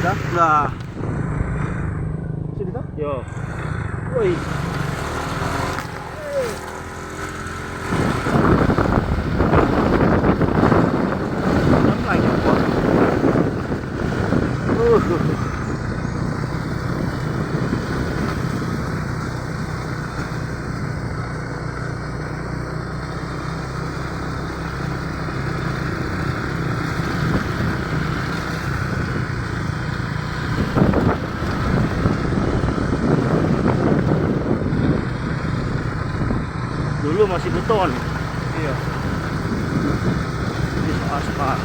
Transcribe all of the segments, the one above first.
Sudah? Lah. Sini toh? Yo. Woi. Lagi apa? Dulu masih beton. Iya. Ini aspal.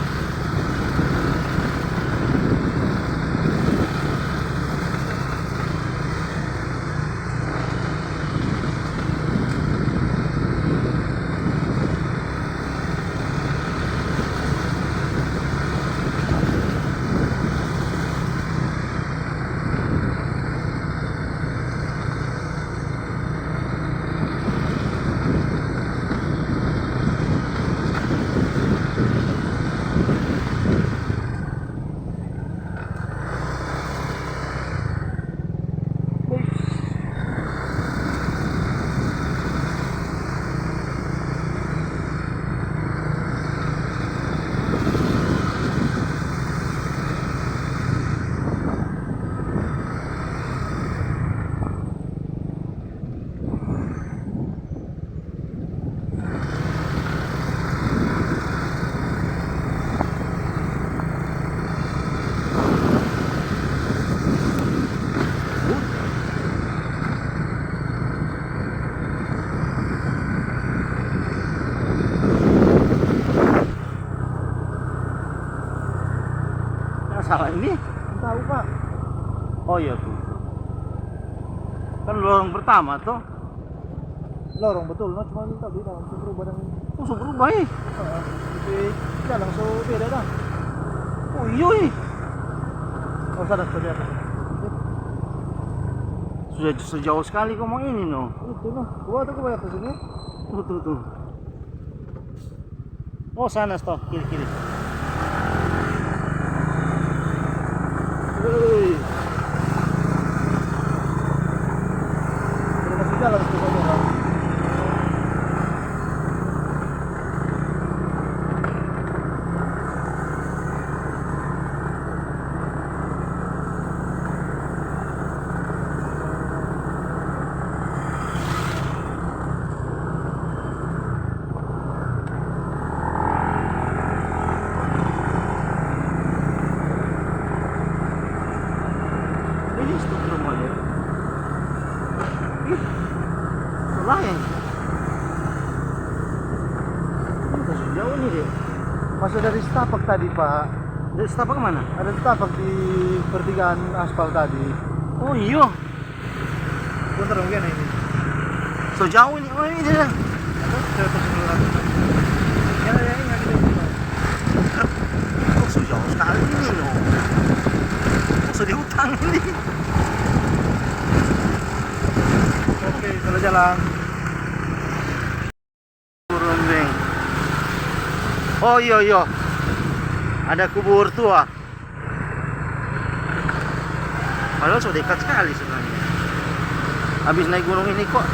Salah ini? Tahu Pak. Oh iya tuh. Kan lorong pertama tuh. Lorong betul, no cuma minta beda langsung berubah dan Langsung berubah ya. jadi ya langsung beda dah. Oh iya. Oh sadar saja. Sudah sejauh sekali kau mau ini no. Itu noh, gua tuh kebanyakan sini. Tuh. Oh sana stop kiri. Hei. Udah masih jalan semuanya kan. Ini stop rumahnya. Ih, selayang. Ini masih jauh nih deh. Masuk dari setapak tadi Pak. Dari setapak kemana? Ada setapak di pertigaan aspal tadi. Oh iya. Bentar dong gini ini. So jauh ini. Oh ini dia. Saya terus ngelar. Ya ingat gitu. Oh so jauh sekali ini no. Masuk di hutan ini. Oke, kalau jalan. Turun deng. Oh iya. Ada kubur tua. Padahal so dekat sekali sebenarnya. Habis naik gunung ini kok